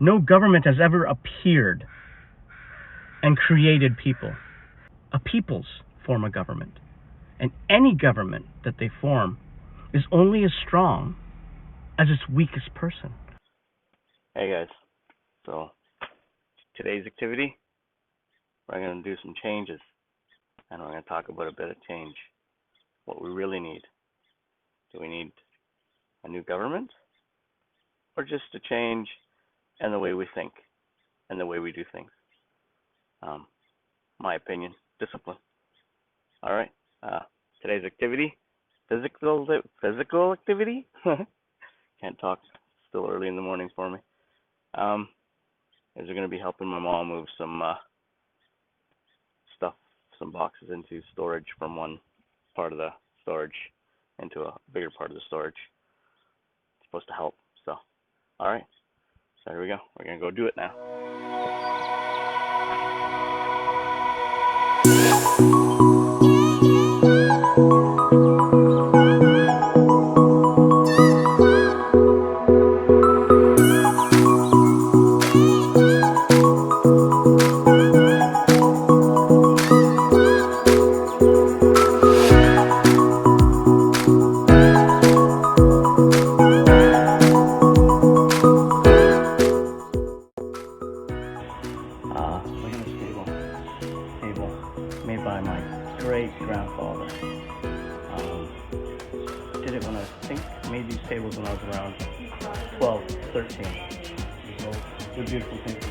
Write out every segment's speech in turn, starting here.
No government has ever appeared and created people. A people's form a government. And any government that they form is only as strong as its weakest person. Hey guys, so today's activity, we're going to do some changes, and we're going to talk about a bit of change. What we really need. Do we need a new government, or just a change in the way we think and the way we do things? My opinion, discipline. All right. Today's activity, physical activity. Can't talk. Still early in the morning for me. Is we're going to be helping my mom move some stuff, some boxes into storage from one part of the storage into a bigger part of the storage. It's supposed to help. So, all right. So here we go. We're going to go do it now. Look at this table made by my great-grandfather. Did it when I made these tables when I was around 12, 13. They're beautiful things.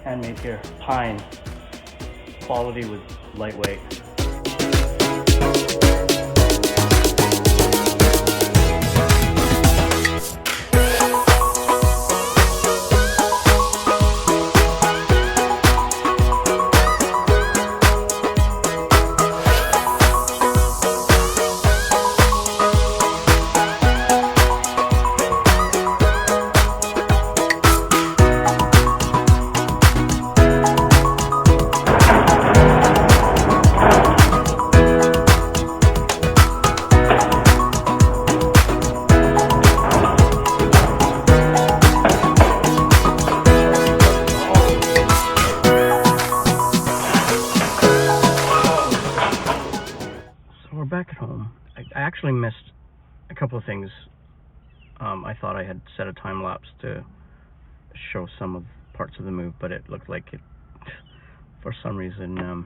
Handmade here, pine. Quality was lightweight. We're back at home. I actually missed a couple of things. I thought I had set a time lapse to show some of parts of the move, but it looked like it, for some reason,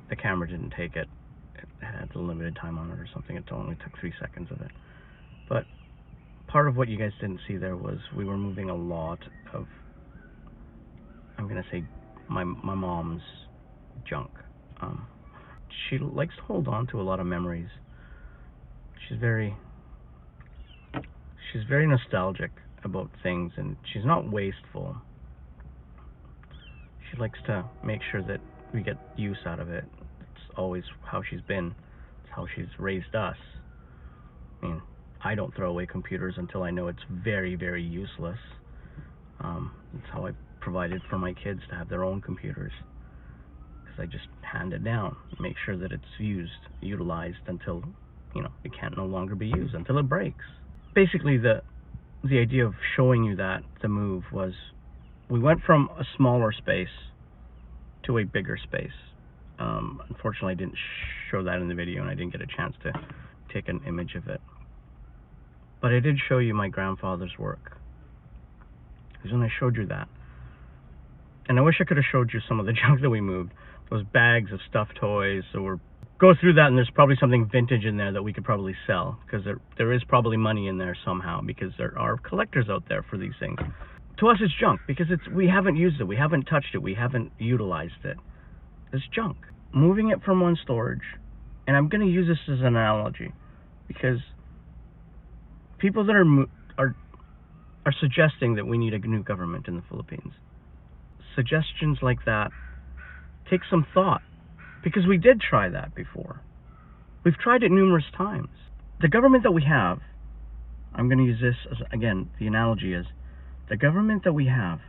the camera didn't take it. It had a limited time on it or something. It only took 3 seconds of it. But part of what you guys didn't see there was we were moving a lot of, I'm going to say, my mom's junk. She likes to hold on to a lot of memories. She's very nostalgic about things, and she's not wasteful. She likes to make sure that we get use out of it. It's always how she's been. It's how she's raised us. I mean, I don't throw away computers until I know it's very, very useless. It's how I provided for my kids to have their own computers. I just hand it down, make sure that it's utilized until, it can't no longer be used, until it breaks. Basically, the idea of showing you that the move was, we went from a smaller space to a bigger space. Unfortunately, I didn't show that in the video, and I didn't get a chance to take an image of it. But I did show you my grandfather's work. Because when I showed you that, and I wish I could have showed you some of the junk that we moved. Those bags of stuffed toys. So we'll go through that, and there's probably something vintage in there that we could probably sell, because there is probably money in there somehow, because there are collectors out there for these things. To us, it's junk, because we haven't used it, we haven't touched it, we haven't utilized it. It's junk. Moving it from one storage, and I'm going to use this as an analogy, because people that are suggesting that we need a new government in the Philippines. Suggestions like that take some thought, because we did try that before. We've tried it numerous times. The government that we have, I'm going to use this as, again, the analogy is, the government that we have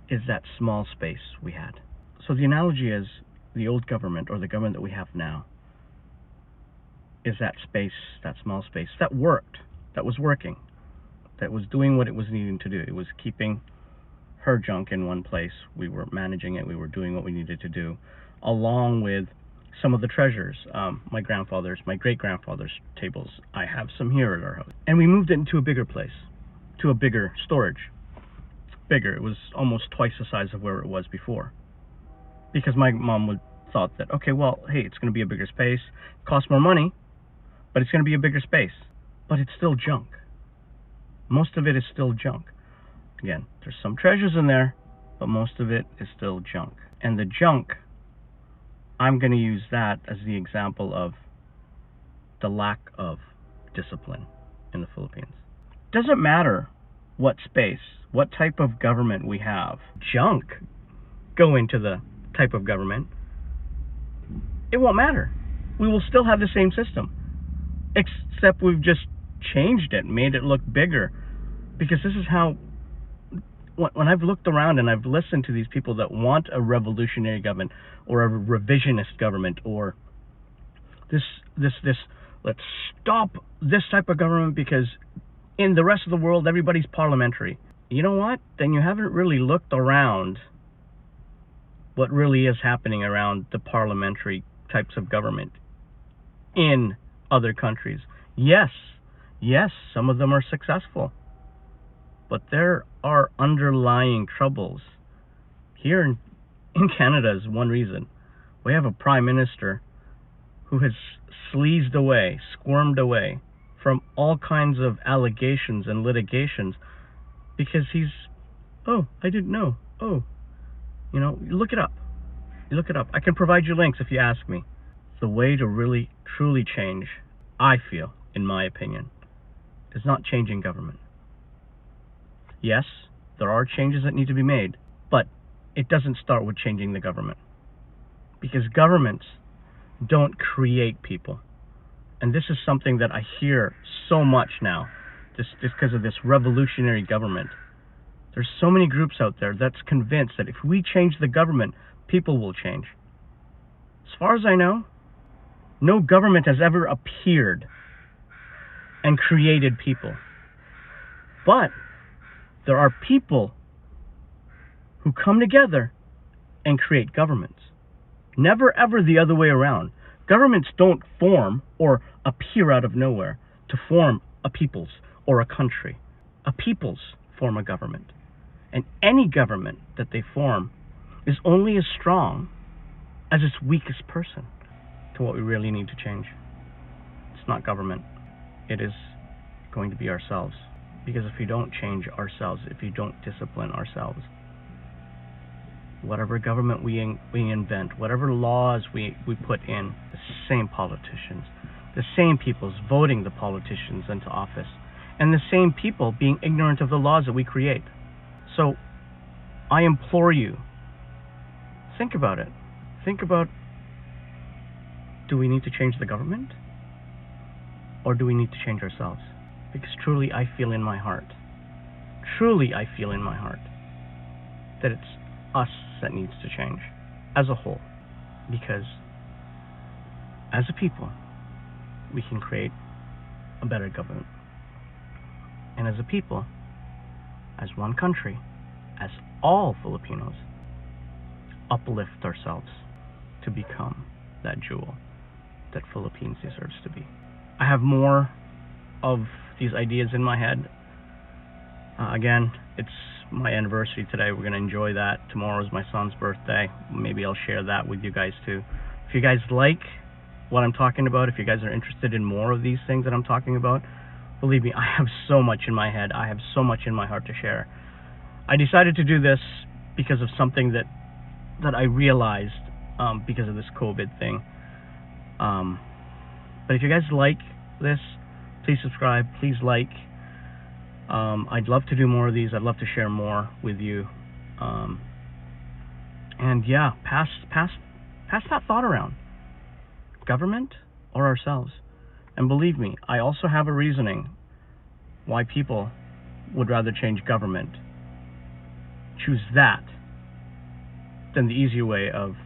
is that small space we had. So the analogy is, the old government, or the government that we have now, is that space, that small space, that worked, that was working, that was doing what it was needing to do. It was keeping her junk in one place. We were managing it. We were doing what we needed to do, along with some of the treasures, my great-grandfather's tables. I have some here at our house. And we moved it into a bigger place, to a bigger storage. Bigger. It was almost twice the size of where it was before. Because my mom thought that, okay, well, hey, it's going to be a bigger space. It costs more money, but it's going to be a bigger space. But it's still junk. Most of it is still junk. Again, there's some treasures in there, but most of it is still junk. And the junk, I'm going to use that as the example of the lack of discipline in the Philippines. Doesn't matter what space, what type of government we have. Junk go into the type of government. It won't matter. We will still have the same system, except we've just changed it, made it look bigger. Because this is how, when I've looked around and I've listened to these people that want a revolutionary government or a revisionist government or this let's stop this type of government because in the rest of the world everybody's parliamentary. You know what? Then you haven't really looked around what really is happening around the parliamentary types of government in other countries. Yes, some of them are successful. But there are underlying troubles. Here in Canada is one reason. We have a prime minister who has sleazed away, squirmed away from all kinds of allegations and litigations because he's, oh, I didn't know. Oh, you know, look it up. You look it up. I can provide you links if you ask me. The way to really, truly change, I feel, in my opinion, is not changing government. Yes, there are changes that need to be made, but it doesn't start with changing the government. Because governments don't create people. And this is something that I hear so much now, just because of this revolutionary government. There's so many groups out there that's convinced that if we change the government, people will change. As far as I know, no government has ever appeared and created people. But there are people who come together and create governments. Never ever the other way around. Governments don't form or appear out of nowhere to form a people's or a country. A people's form a government. And any government that they form is only as strong as its weakest person to what we really need to change. It's not government. It is going to be ourselves. Because if we don't change ourselves, if we don't discipline ourselves, whatever government we invent, whatever laws we put in, the same politicians, the same people's voting the politicians into office, and the same people being ignorant of the laws that we create. So, I implore you, think about it. Think about, do we need to change the government? Or do we need to change ourselves? Because truly I feel in my heart, that it's us that needs to change as a whole. Because as a people, we can create a better government. And as a people, as one country, as all Filipinos, uplift ourselves to become that jewel that Philippines deserves to be. I have more of these ideas in my head. Again, it's my anniversary today. We're going to enjoy that. Tomorrow is my son's birthday. Maybe I'll share that with you guys too. If you guys like what I'm talking about, if you guys are interested in more of these things that I'm talking about, believe me, I have so much in my head. I have so much in my heart to share. I decided to do this because of something that I realized because of this COVID thing. But if you guys like this, please subscribe, please like. I'd love to do more of these. I'd love to share more with you. And yeah, pass that thought around. Government or ourselves? And believe me, I also have a reasoning why people would rather change government. Choose that than the easier way of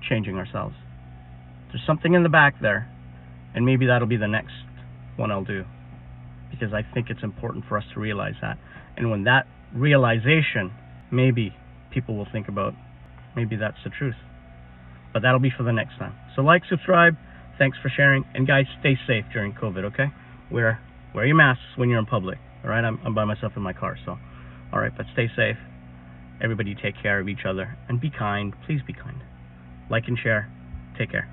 changing ourselves. There's something in the back there, and maybe that'll be the next one I'll do. because I think it's important for us to realize that. And when that realization, maybe people will think about, maybe that's the truth. But that'll be for the next time. So like, subscribe, thanks for sharing, and guys, stay safe during COVID, okay? Wear your masks when you're in public, all right? I'm by myself in my car, so all right, but stay safe. Everybody take care of each other and be kind. Please be kind. Like and share. Take care.